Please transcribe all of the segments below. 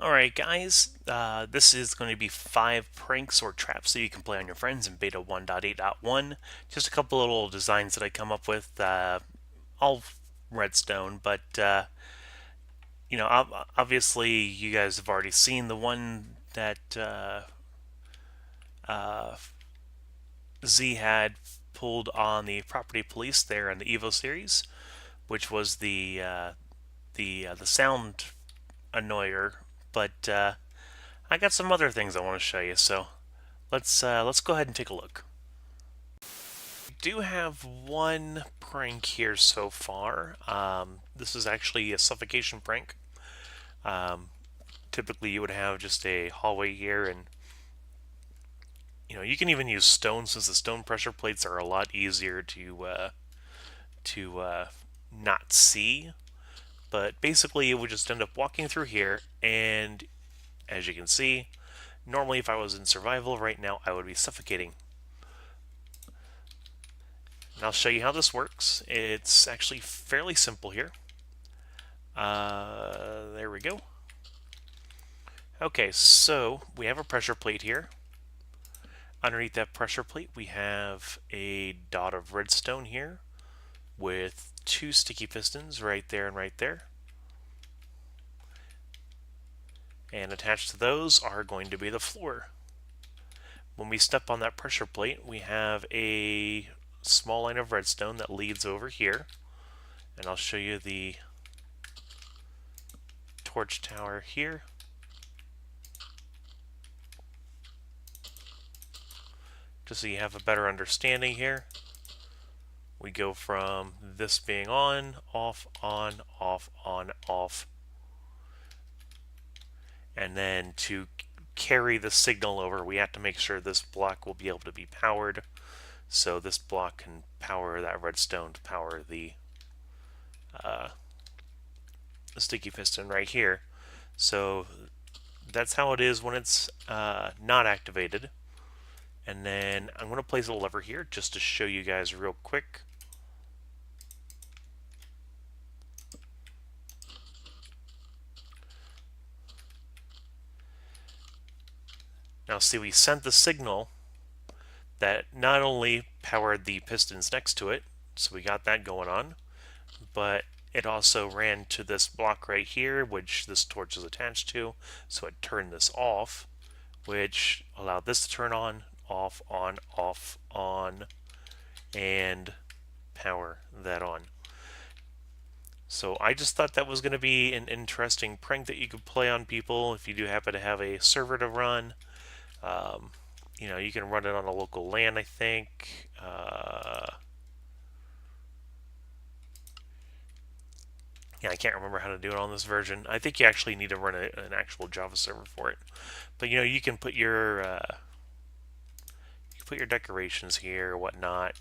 Alright guys, this is going to be 5 pranks or traps that you can play on your friends in beta 1.8.1. Just a couple little designs that I come up with, all Redstone, but obviously you guys have already seen the one that uh, Z had pulled on the property police there in the Evo series, which was the sound annoyer, but I got some other things I want to show you, so let's go ahead and take a look. I do have one prank here so far. This is actually a suffocation prank. Um, Typically, you would have just a hallway here, and you can even use stone since the stone pressure plates are a lot easier to not see. But basically, it would just end up walking through here, and as you can see, normally if I was in survival right now, I would be suffocating. And I'll show you how this works. It's actually fairly simple here. There we go. Okay, so we have a pressure plate here. Underneath that pressure plate, we have a dot of redstone here with 2 sticky pistons right there and right there. And attached to those are going to be the floor. When we step on that pressure plate, we have a small line of redstone that leads over here. And I'll show you the torch tower here. Just so you have a better understanding here. We go from this being on, off, on, off, on, off. And then to carry the signal over, we have to make sure this block will be able to be powered. So this block can power that redstone to power the sticky piston right here. So that's how it is when it's not activated. And then I'm going to place a lever here just to show you guys real quick. Now see, we sent the signal that not only powered the pistons next to it, so we got that going on, but it also ran to this block right here, which this torch is attached to, so it turned this off, which allowed this to turn on, off, on, and power that on. So I just thought that was going to be an interesting prank that you could play on people if you do happen to have a server to run. You can run it on a local LAN, I think. Yeah, I can't remember how to do it on this version. I think you actually need to run an actual Java server for it. But you can put your decorations here, or whatnot.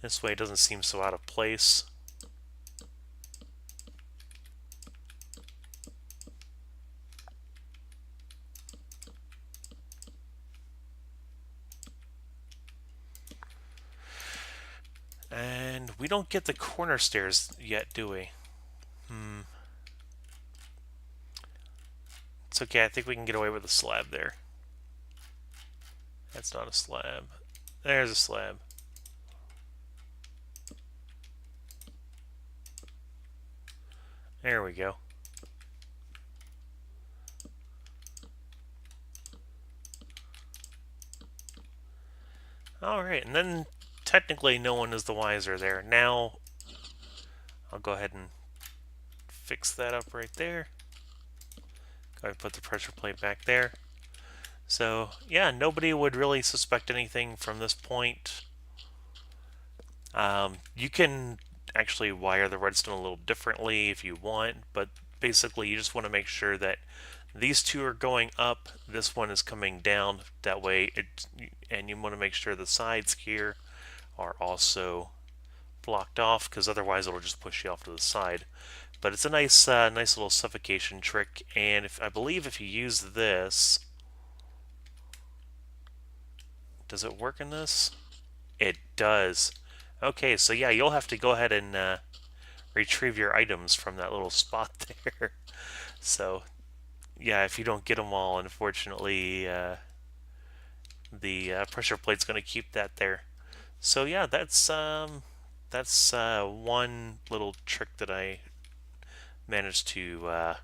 This way it doesn't seem so out of place. And we don't get the corner stairs yet, do we? It's okay, I think we can get away with a slab there. That's not a slab. There's a slab. There we go. Alright, and then technically no one is the wiser there. Now, I'll go ahead and fix that up right there. Go ahead and put the pressure plate back there. So, yeah, nobody would really suspect anything from this point. You can actually wire the redstone a little differently if you want, but basically you just want to make sure that these two are going up, this one is coming down, that way and you want to make sure the sides here are also blocked off, because otherwise it'll just push you off to the side. But it's a nice nice little suffocation trick, and I believe if you use this, does it work in this? It does. Okay, so yeah, you'll have to go ahead and retrieve your items from that little spot there. So yeah, if you don't get them all, unfortunately, the pressure plate's going to keep that there. So yeah, that's one little trick that I managed to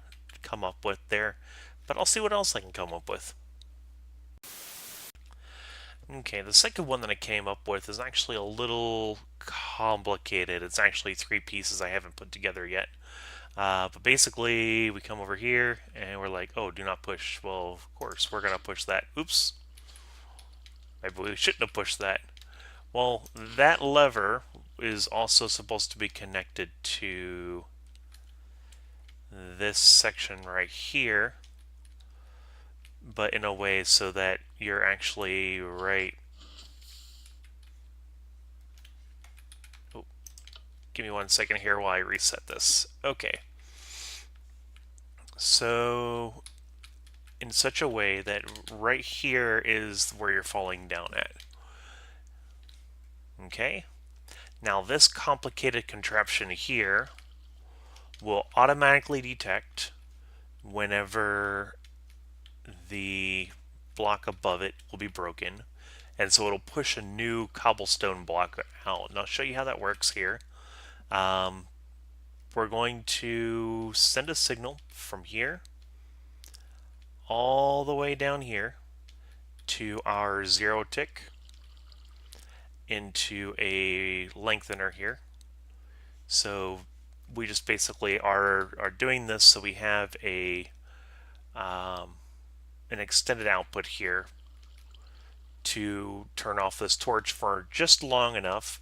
come up with there. But I'll see what else I can come up with. Okay, the second one that I came up with is actually a little complicated. It's actually three pieces I haven't put together yet. But basically, we come over here and we're like, oh, do not push. Well, of course, we're going to push that. Oops. Maybe we shouldn't have pushed that. Well, that lever is also supposed to be connected to this section right here, but in a way so that you're actually right. Oh, give me 1 second here while I reset this. Okay. So, in such a way that right here is where you're falling down at. Okay? Now, this complicated contraption here will automatically detect whenever the block above it will be broken, and so it'll push a new cobblestone block out. And I'll show you how that works here. We're going to send a signal from here all the way down here to our 0 tick into a lengthener here. So we just basically are doing this so we have an extended output here to turn off this torch for just long enough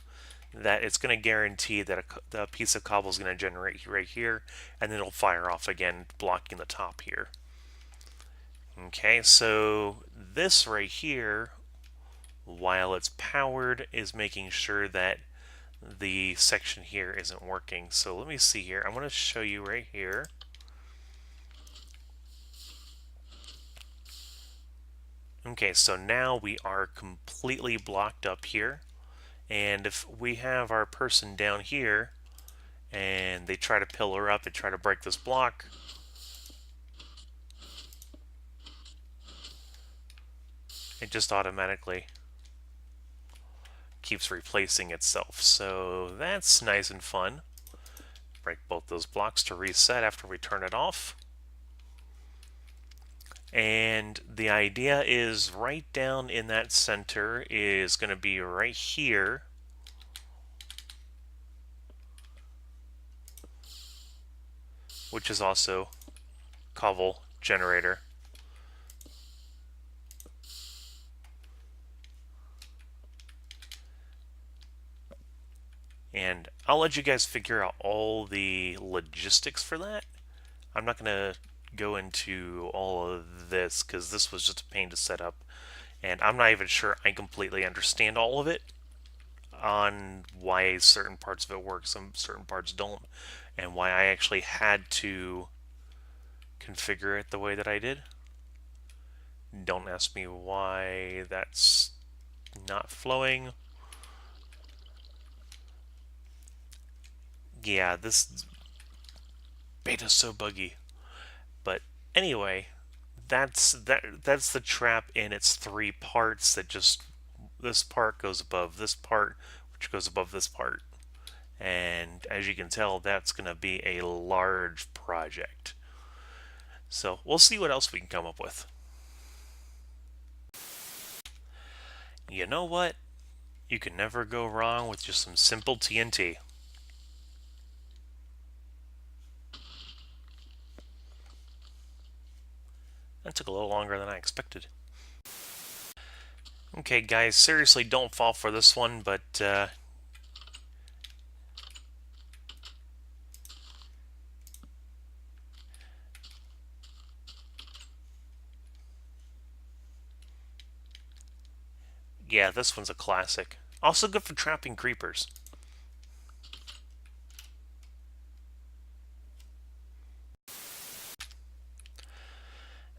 that it's going to guarantee that a piece of cobble is going to generate right here, and then it'll fire off again, blocking the top here. Okay, so this right here, while it's powered, is making sure that the section here isn't working. So let me see here. I'm going to show you right here. Okay, so now we are completely blocked up here. And if we have our person down here and they try to pillar up and try to break this block, it just automatically keeps replacing itself. So that's nice and fun. Break both those blocks to reset after we turn it off. And the idea is right down in that center is going to be right here. Which is also cobble generator. And I'll let you guys figure out all the logistics for that. I'm not going to go into all of this because this was just a pain to set up. And I'm not even sure I completely understand all of it on why certain parts of it work, some certain parts don't, and why I actually had to configure it the way that I did. Don't ask me why that's not flowing. Yeah, this beta's so buggy. But anyway, that's the trap in its three parts that just this part goes above this part, which goes above this part. And as you can tell, that's going to be a large project. So we'll see what else we can come up with. You know what? You can never go wrong with just some simple TNT. That took a little longer than I expected. Okay, guys, seriously, don't fall for this one, but yeah, this one's a classic. Also good for trapping creepers.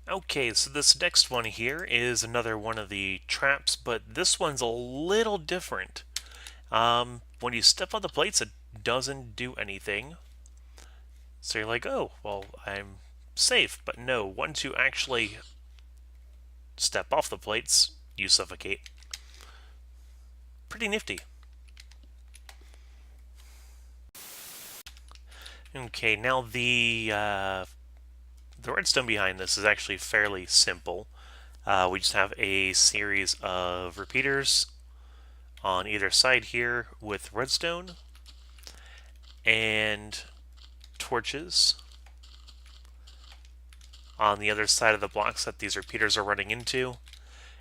Okay, so this next one here is another one of the traps, but this one's a little different. When you step on the plates, it doesn't do anything. So you're like, oh, well, I'm safe. But no, once you actually step off the plates, you suffocate. Pretty nifty. Okay, now the redstone behind this is actually fairly simple. We just have a series of repeaters on either side here with redstone and torches on the other side of the blocks that these repeaters are running into,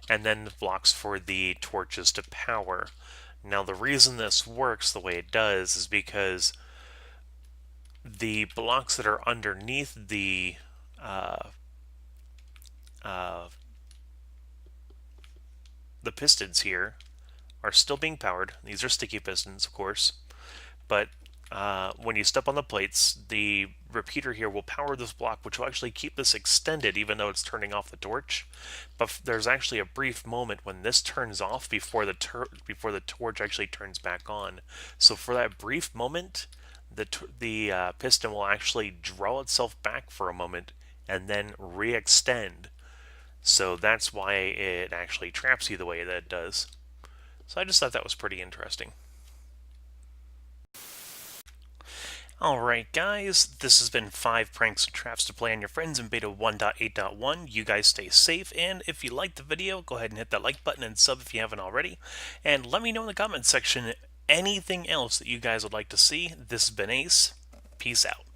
and then the blocks for the torches to power. Now, the reason this works the way it does is because the blocks that are underneath uh, uh, the pistons here are still being powered. These are sticky pistons, of course, but when you step on the plates, the repeater here will power this block, which will actually keep this extended even though it's turning off the torch. But there's actually a brief moment when this turns off before the torch actually turns back on. So for that brief moment, the piston will actually draw itself back for a moment and then re-extend. So that's why it actually traps you the way that it does. So I just thought that was pretty interesting. Alright guys, this has been 5 pranks and traps to play on your friends in beta 1.8.1. You guys stay safe, and if you liked the video, go ahead and hit that like button and sub if you haven't already. And let me know in the comments section anything else that you guys would like to see. This has been Ace. Peace out.